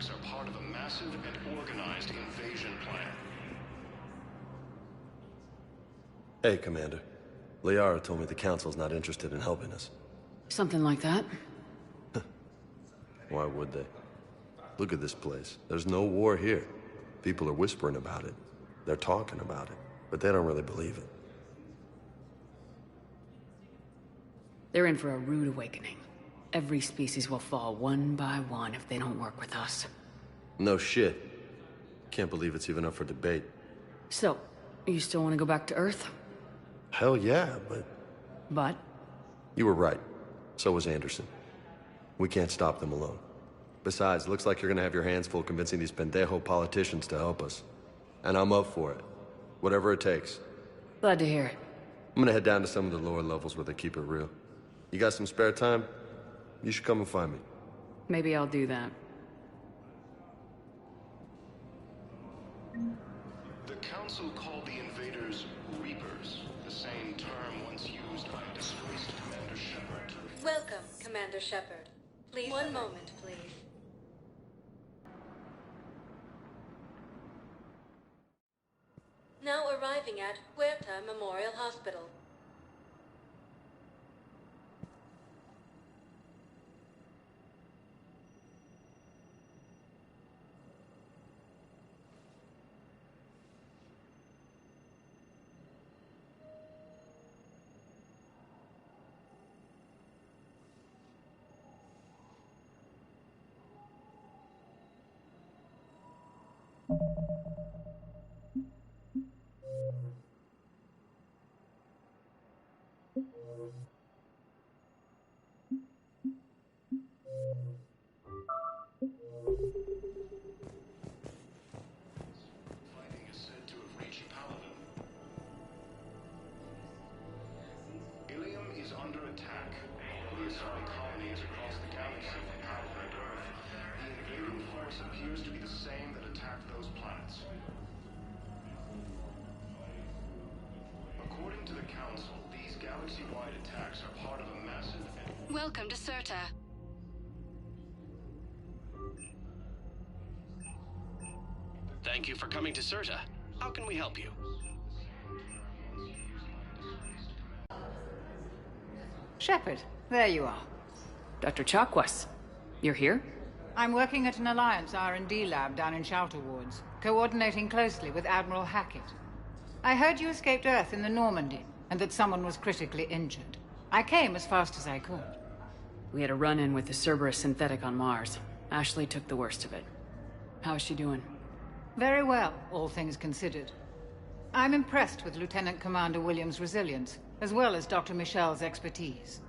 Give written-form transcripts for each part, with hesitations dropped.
attacks are part of a massive and organized invasion plan. Hey, Commander. Liara told me the Council's not interested in helping us. Something like that. Why would they? Look at this place. There's no war here. People are whispering about it. They're talking about it, but they don't really believe it. They're in for a rude awakening. Every species will fall one by one if they don't work with us. No shit. Can't believe it's even up for debate. So, you still want to go back to Earth? Hell yeah, but... But? You were right. So was Anderson. We can't stop them alone. Besides, looks like you're gonna have your hands full convincing these pendejo politicians to help us. And I'm up for it. Whatever it takes. Glad to hear it. I'm gonna head down to some of the lower levels where they keep it real. You got some spare time? You should come and find me. Maybe I'll do that. The Council called the invaders Reapers, the same term once used by disgraced Commander Shepard. Welcome, Commander Shepard. Please, one moment, please. Now arriving at Huerta Memorial Hospital. Fighting is said to have reached Paladin. Ilium is under attack. The Asari colonies across the galaxy from Paladin and Earth. The invading force appears to be the same that attacked those planets. According to the Council, these galaxy-wide attacks are part of a massive... Welcome to Serta. Thank you for coming to Serta. How can we help you? Shepard, there you are. Dr. Chakwas, you're here? I'm working at an Alliance R&D lab down in Shelter Wards, coordinating closely with Admiral Hackett. I heard you escaped Earth in the Normandy, and that someone was critically injured. I came as fast as I could. We had a run-in with the Cerberus synthetic on Mars. Ashley took the worst of it. How is she doing? Very well, all things considered. I'm impressed with Lieutenant Commander Williams' resilience, as well as Dr. Michel's expertise.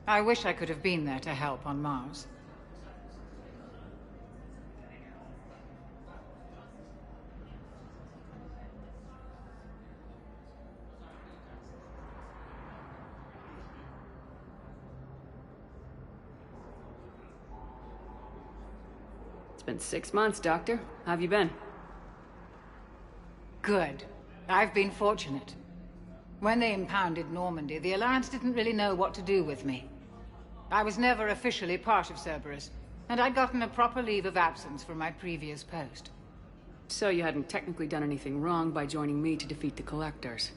I wish I could have been there to help on Mars. It's been 6 months, Doctor. How have you been? Good. I've been fortunate. When they impounded Normandy, the Alliance didn't really know what to do with me. I was never officially part of Cerberus, and I'd gotten a proper leave of absence from my previous post. So you hadn't technically done anything wrong by joining me to defeat the Collectors?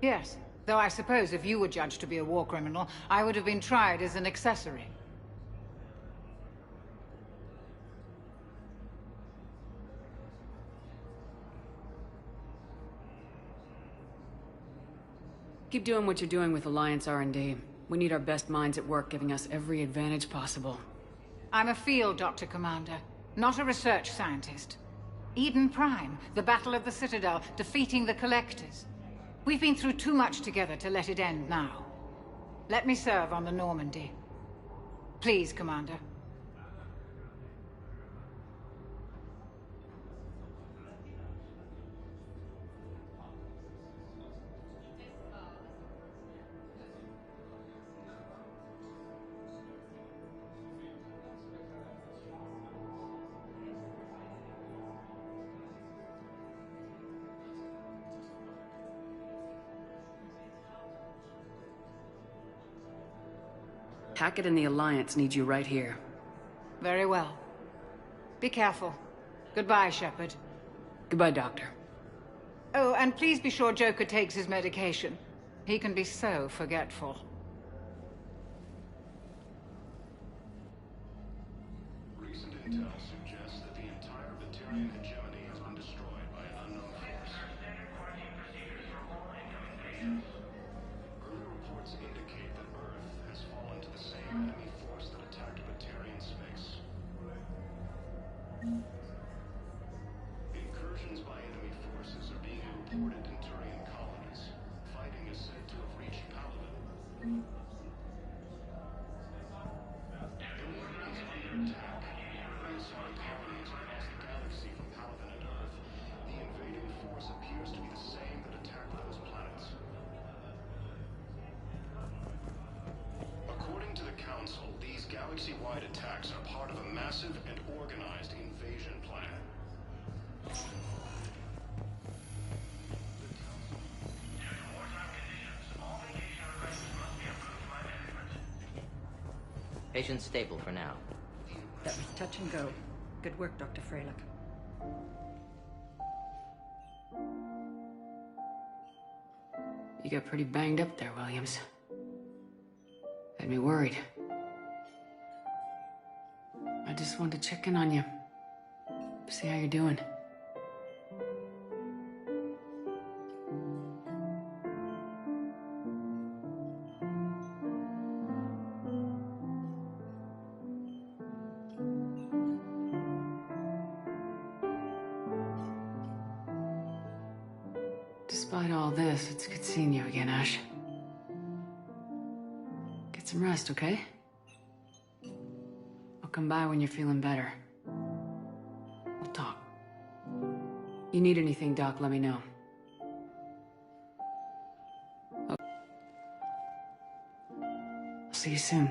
Yes, though I suppose if you were judged to be a war criminal, I would have been tried as an accessory. Keep doing what you're doing with Alliance R&D. We need our best minds at work giving us every advantage possible. I'm a field doctor, Commander, not a research scientist. Eden Prime, the Battle of the Citadel, defeating the Collectors. We've been through too much together to let it end now. Let me serve on the Normandy. Please, Commander. Hackett and the Alliance need you right here. Very well. Be careful. Goodbye, Shepard. Goodbye, Doctor. Oh, and please be sure Joker takes his medication. He can be so forgetful. Recent intel suggests that the entire Batarian hegemony has been destroyed by an unknown force. Early reports indicate that Earth has fallen to the same enemy force that attacked Batarian space. Incursions by enemy forces are being reported in Turian colonies. Fighting is said to have reached Paladin. Ilium is under attack. Prehistoric colonies across the galaxy from Paladin and Earth. The invading force appears to be the same that attacked those planets. According to the Council, these galaxy-wide attacks are part of a massive and organized invasion plan. Patient's stable for now. That was touch and go. Good work, Dr. Freilich. You got pretty banged up there, Williams. Had me worried. I just wanted to check in on you. See how you're doing. Despite all this, it's good seeing you again, Ash. Get some rest, okay? I'll come by when you're feeling better. We'll talk. You need anything, Doc, let me know. I'll see you soon.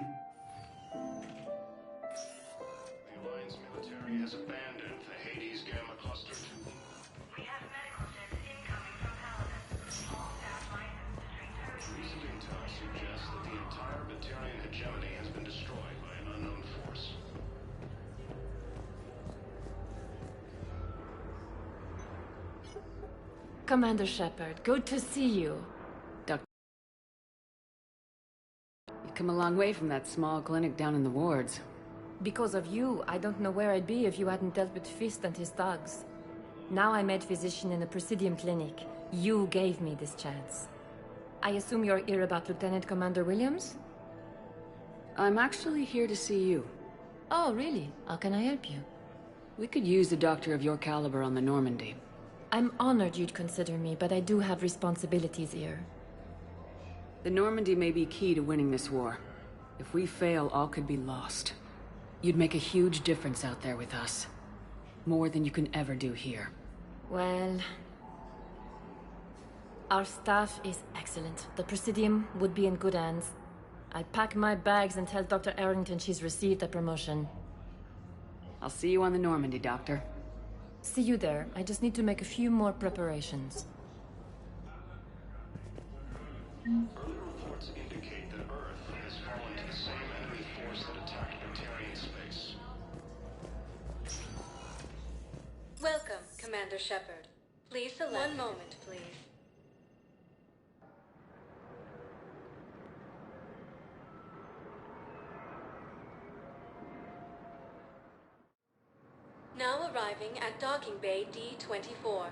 The Alliance military has abandoned the Hades Gamma Cluster 2. We have medical ships incoming from Paladin. All staff licensed to treat Turian. Recent intel suggests that the entire Batarian hegemony has been destroyed by an unknown force. Commander Shepard, good to see you. Doctor, you've come a long way from that small clinic down in the wards. Because of you, I don't know where I'd be if you hadn't dealt with Fist and his thugs. Now I'm head physician in a Presidium clinic. You gave me this chance. I assume you're here about Lieutenant Commander Williams? I'm actually here to see you. Oh, really? How can I help you? We could use a doctor of your caliber on the Normandy. I'm honored you'd consider me, but I do have responsibilities here. The Normandy may be key to winning this war. If we fail, all could be lost. You'd make a huge difference out there with us. More than you can ever do here. Well... our staff is excellent. The Presidium would be in good hands. I'll pack my bags and tell Dr. Arrington she's received a promotion. I'll see you on the Normandy, Doctor. See you there. I just need to make a few more preparations. Early reports indicate that Earth has fallen to the same enemy force that attacked Batarian space. Welcome, Commander Shepard. Please select. One moment, please. Now arriving at Docking Bay D-24.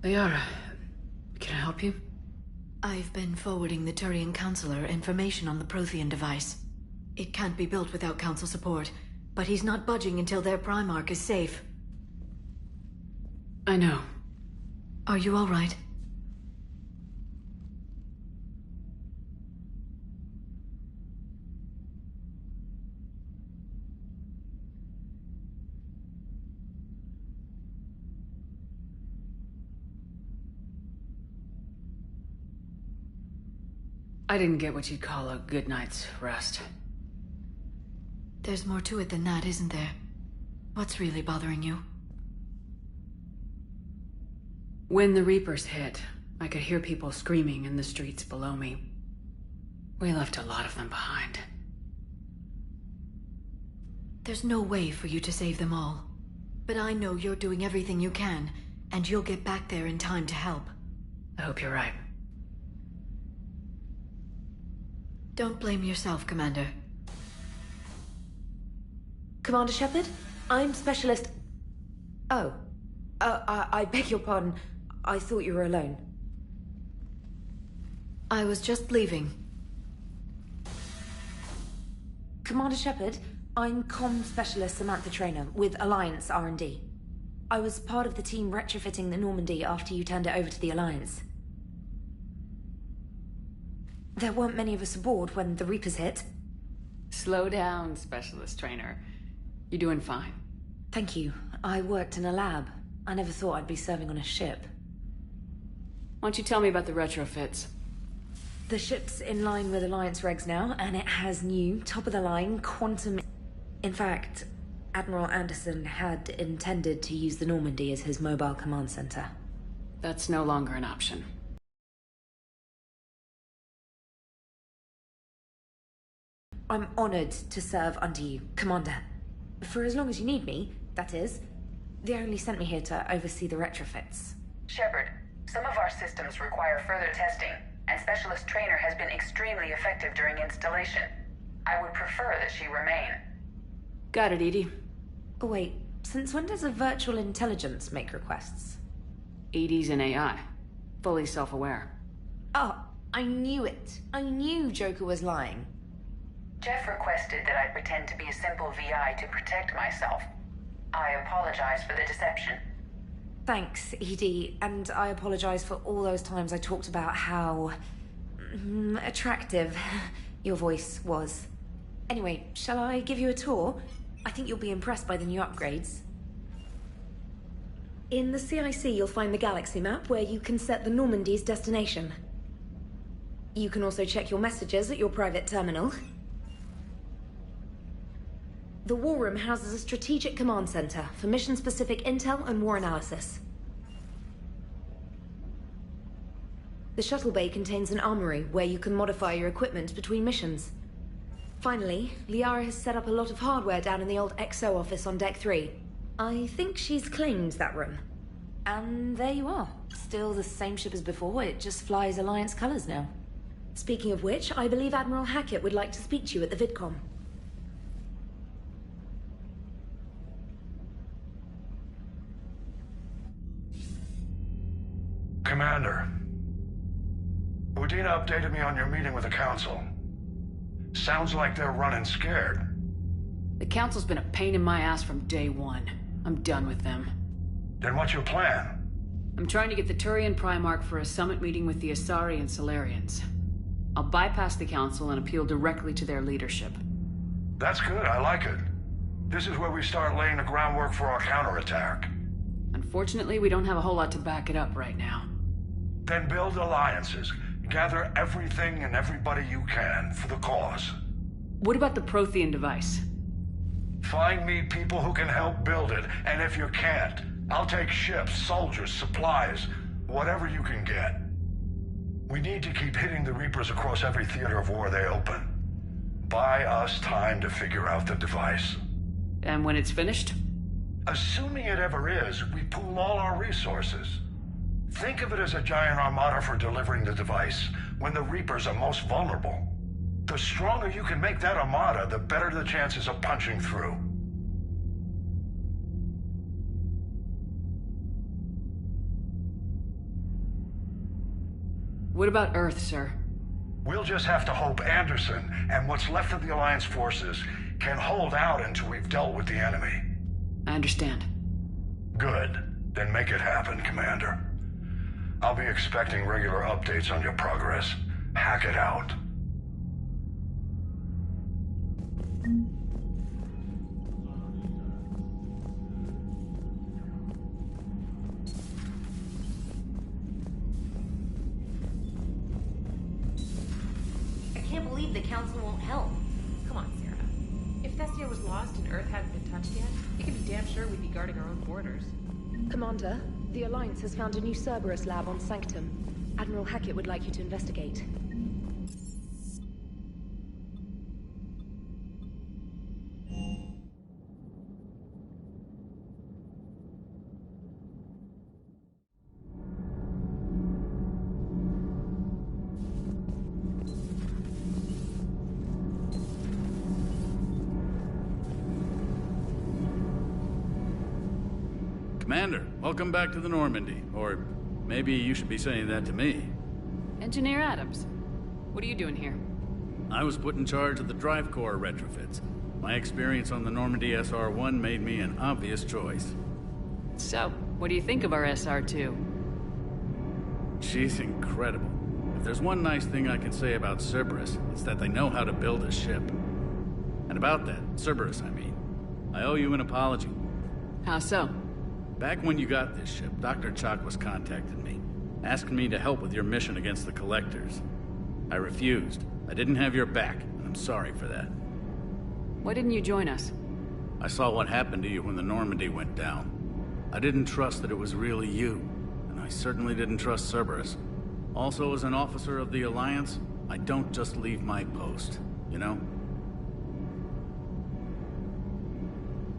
Liara, can I help you? I've been forwarding the Turian Counselor information on the Prothean device. It can't be built without Council support, but he's not budging until their Primarch is safe. I know. Are you all right? I didn't get what you'd call a good night's rest. There's more to it than that, isn't there? What's really bothering you? When the Reapers hit, I could hear people screaming in the streets below me. We left a lot of them behind. There's no way for you to save them all. But I know you're doing everything you can, and you'll get back there in time to help. I hope you're right. Don't blame yourself, Commander. Commander Shepard, I'm Specialist... Oh. I beg your pardon. I thought you were alone. I was just leaving. Commander Shepard, I'm Comm Specialist Samantha Traynor with Alliance R&D. I was part of the team retrofitting the Normandy after you turned it over to the Alliance. There weren't many of us aboard when the Reapers hit. Slow down, Specialist Trainer. You're doing fine. Thank you. I worked in a lab. I never thought I'd be serving on a ship. Why don't you tell me about the retrofits? The ship's in line with Alliance regs now, and it has new, top-of-the-line, quantum... In fact, Admiral Anderson had intended to use the Normandy as his mobile command center. That's no longer an option. I'm honored to serve under you, Commander. For as long as you need me, that is. They only sent me here to oversee the retrofits. Shepard, some of our systems require further testing, and Specialist Trainer has been extremely effective during installation. I would prefer that she remain. Got it, Edie. Oh wait, since when does a virtual intelligence make requests? Edie's an AI. Fully self-aware. Oh, I knew it. I knew Joker was lying. Jeff requested that I pretend to be a simple VI to protect myself. I apologize for the deception. Thanks, Edie, and I apologize for all those times I talked about how... attractive your voice was. Anyway, shall I give you a tour? I think you'll be impressed by the new upgrades. In the CIC, you'll find the galaxy map where you can set the Normandy's destination. You can also check your messages at your private terminal. The War Room houses a strategic command center for mission-specific intel and war analysis. The shuttle bay contains an armory where you can modify your equipment between missions. Finally, Liara has set up a lot of hardware down in the old XO office on Deck 3. I think she's claimed that room. And there you are. Still the same ship as before, it just flies Alliance colors now. Speaking of which, I believe Admiral Hackett would like to speak to you at the VidCom. Commander, Udina updated me on your meeting with the Council. Sounds like they're running scared. The Council's been a pain in my ass from day one. I'm done with them. Then what's your plan? I'm trying to get the Turian Primarch for a summit meeting with the Asari and Solarians. I'll bypass the Council and appeal directly to their leadership. That's good, I like it. This is where we start laying the groundwork for our counterattack. Unfortunately, we don't have a whole lot to back it up right now. Then build alliances. Gather everything and everybody you can for the cause. What about the Prothean device? Find me people who can help build it, and if you can't, I'll take ships, soldiers, supplies, whatever you can get. We need to keep hitting the Reapers across every theater of war they open. Buy us time to figure out the device. And when it's finished? Assuming it ever is, we pool all our resources. Think of it as a giant armada for delivering the device, when the Reapers are most vulnerable. The stronger you can make that armada, the better the chances of punching through. What about Earth, sir? We'll just have to hope Anderson and what's left of the Alliance forces can hold out until we've dealt with the enemy. I understand. Good. Then make it happen, Commander. I'll be expecting regular updates on your progress. Hack it out. I can't believe the Council won't help. Come on, Sarah. If Thessia was lost and Earth hadn't been touched yet, you can be damn sure we'd be guarding our own borders. Commander, the Alliance has found a new Cerberus lab on Sanctum. Admiral Hackett would like you to investigate. Commander, welcome back to the Normandy. Or maybe you should be saying that to me. Engineer Adams, what are you doing here? I was put in charge of the drive core retrofits. My experience on the Normandy SR-1 made me an obvious choice. So, what do you think of our SR-2? She's incredible. If there's one nice thing I can say about Cerberus, it's that they know how to build a ship. And about that, Cerberus, I mean, I owe you an apology. How so? Back when you got this ship, Dr. Chakwas contacted me, asking me to help with your mission against the Collectors. I refused. I didn't have your back, and I'm sorry for that. Why didn't you join us? I saw what happened to you when the Normandy went down. I didn't trust that it was really you, and I certainly didn't trust Cerberus. Also, as an officer of the Alliance, I don't just leave my post, you know?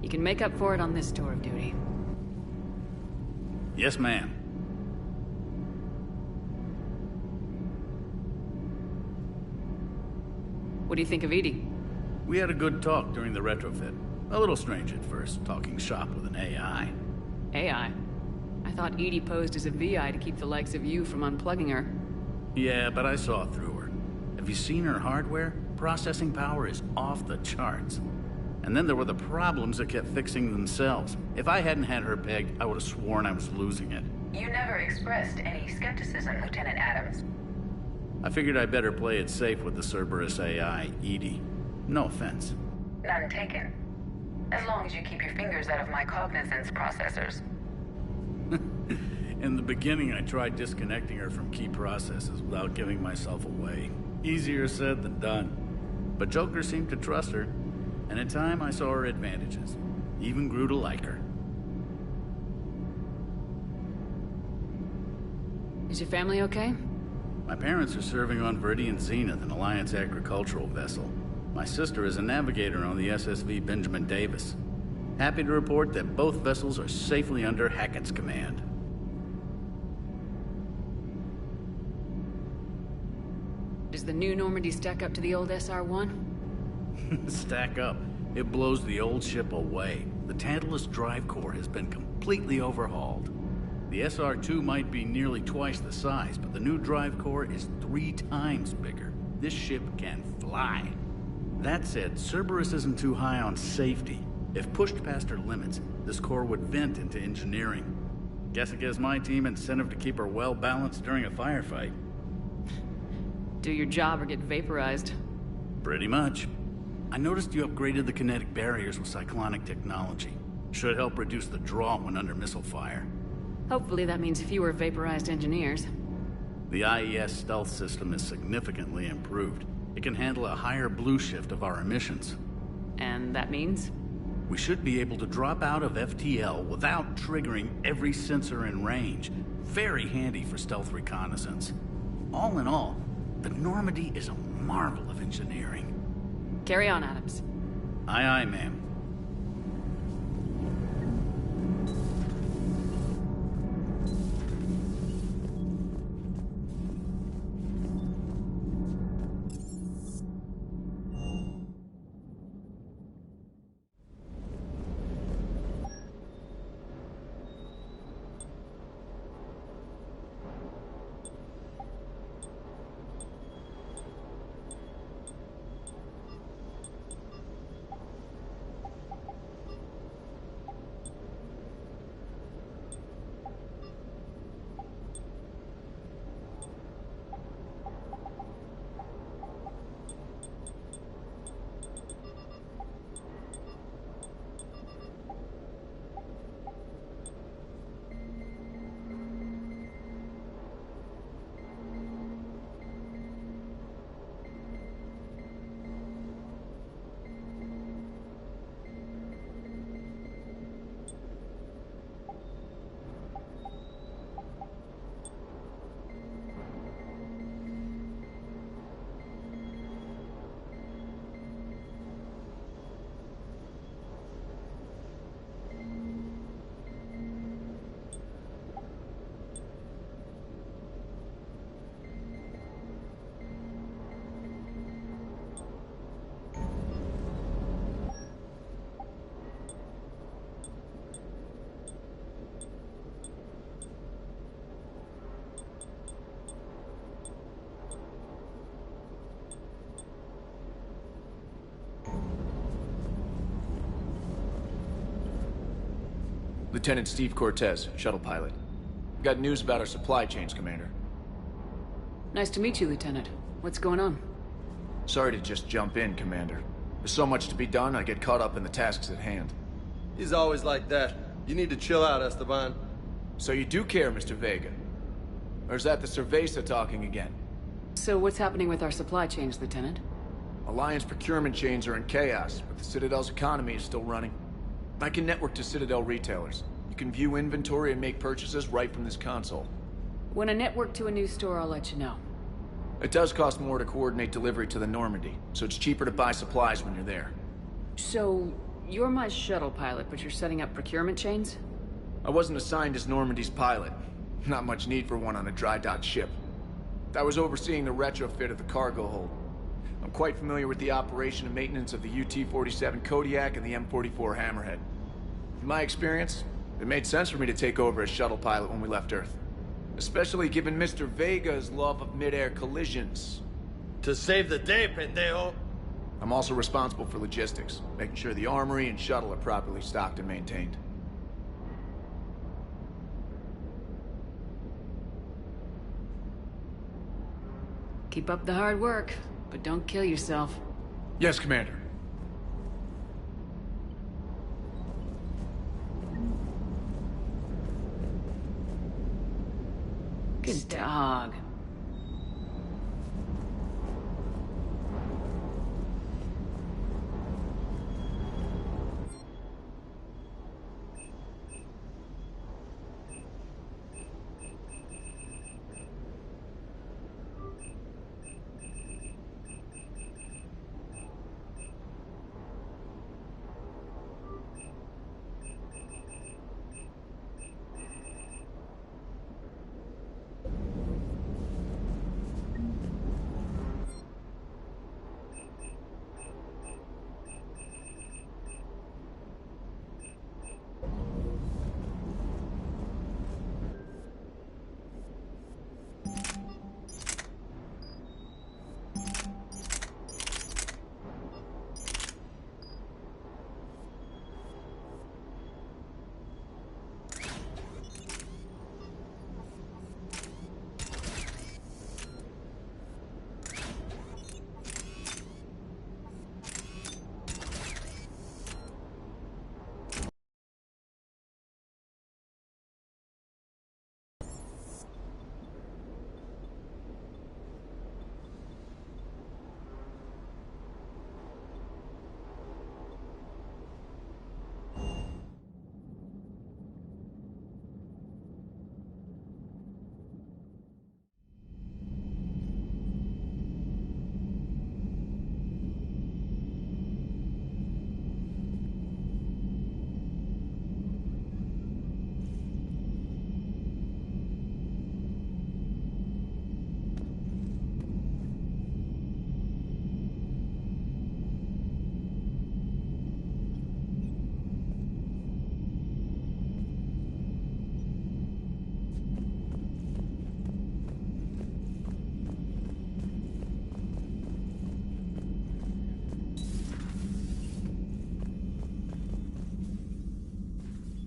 You can make up for it on this tour of duty. Yes, ma'am. What do you think of Edie? We had a good talk during the retrofit. A little strange at first, talking shop with an AI. AI? I thought Edie posed as a VI to keep the likes of you from unplugging her. Yeah, but I saw through her. Have you seen her hardware? Processing power is off the charts. And then there were the problems that kept fixing themselves. If I hadn't had her pegged, I would have sworn I was losing it. You never expressed any skepticism, Lieutenant Adams. I figured I'd better play it safe with the Cerberus AI, Edie. No offense. None taken. As long as you keep your fingers out of my cognizance processors. In the beginning, I tried disconnecting her from key processes without giving myself away. Easier said than done. But Joker seemed to trust her. And in time, I saw her advantages. Even grew to like her. Is your family okay? My parents are serving on Viridian Zenith, an Alliance agricultural vessel. My sister is a navigator on the SSV Benjamin Davis. Happy to report that both vessels are safely under Hackett's command. Does the new Normandy stack up to the old SR-1? Stack up. It blows the old ship away. The Tantalus drive core has been completely overhauled. The SR-2 might be nearly twice the size, but the new drive core is 3 times bigger. This ship can fly. That said, Cerberus isn't too high on safety. If pushed past her limits, this core would vent into engineering. Guess it gives my team incentive to keep her well-balanced during a firefight. Do your job or get vaporized. Pretty much. I noticed you upgraded the kinetic barriers with cyclonic technology. Should help reduce the draw when under missile fire. Hopefully that means fewer vaporized engineers. The IES stealth system is significantly improved. It can handle a higher blue shift of our emissions. And that means? We should be able to drop out of FTL without triggering every sensor in range. Very handy for stealth reconnaissance. All in all, the Normandy is a marvel of engineering. Carry on, Adams. Aye, aye, ma'am. Lieutenant Steve Cortez, shuttle pilot. Got news about our supply chains, Commander. Nice to meet you, Lieutenant. What's going on? Sorry to just jump in, Commander. There's so much to be done, I get caught up in the tasks at hand. He's always like that. You need to chill out, Esteban. So you do care, Mr. Vega? Or is that the Cerveza talking again? So what's happening with our supply chains, Lieutenant? Alliance procurement chains are in chaos, but the Citadel's economy is still running. I can network to Citadel retailers. You can view inventory and make purchases right from this console. When I network to a new store, I'll let you know. It does cost more to coordinate delivery to the Normandy, so it's cheaper to buy supplies when you're there. So, you're my shuttle pilot, but you're setting up procurement chains? I wasn't assigned as Normandy's pilot. Not much need for one on a dry dock ship. I was overseeing the retrofit of the cargo hold. I'm quite familiar with the operation and maintenance of the UT-47 Kodiak and the M44 Hammerhead. In my experience, it made sense for me to take over as shuttle pilot when we left Earth. Especially given Mr. Vega's love of mid-air collisions. To save the day, pendejo! I'm also responsible for logistics, making sure the armory and shuttle are properly stocked and maintained. Keep up the hard work, but don't kill yourself. Yes, Commander. Good dog.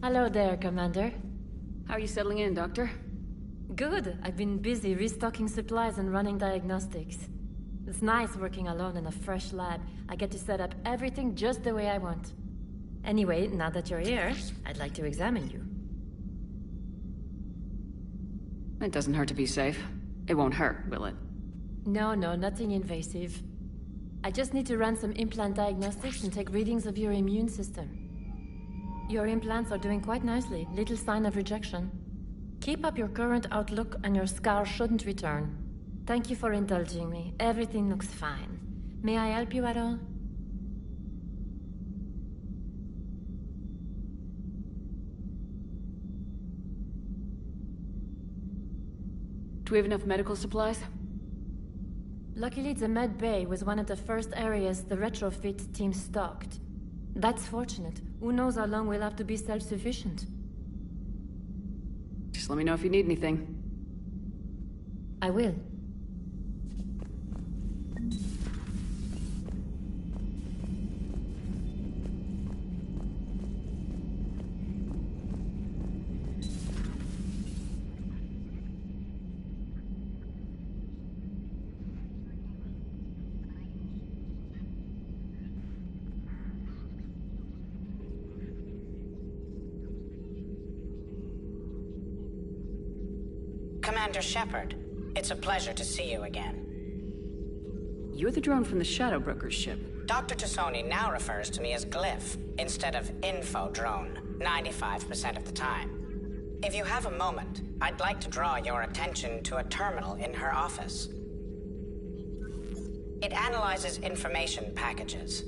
Hello there, Commander. How are you settling in, Doctor? Good. I've been busy restocking supplies and running diagnostics. It's nice working alone in a fresh lab. I get to set up everything just the way I want. Anyway, now that you're here, I'd like to examine you. It doesn't hurt to be safe. It won't hurt, will it? No, nothing invasive. I just need to run some implant diagnostics and take readings of your immune system. Your implants are doing quite nicely. Little sign of rejection. Keep up your current outlook and your scar shouldn't return. Thank you for indulging me. Everything looks fine. May I help you at all? Do we have enough medical supplies? Luckily, the med bay was one of the first areas the retrofit team stocked. That's fortunate. Who knows how long we'll have to be self-sufficient. Just let me know if you need anything. I will. Commander Shepard, it's a pleasure to see you again. You're the drone from the Shadow Broker's ship. Dr. Tassoni now refers to me as Glyph, instead of Info Drone, 95% of the time. If you have a moment, I'd like to draw your attention to a terminal in her office. It analyzes information packages.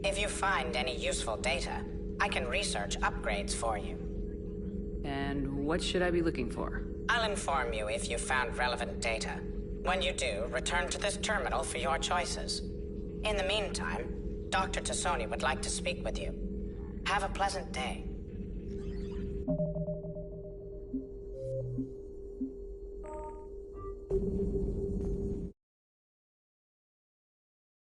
If you find any useful data, I can research upgrades for you. And what should I be looking for? I'll inform you if you've found relevant data. When you do, return to this terminal for your choices. In the meantime, Dr. Tassoni would like to speak with you. Have a pleasant day.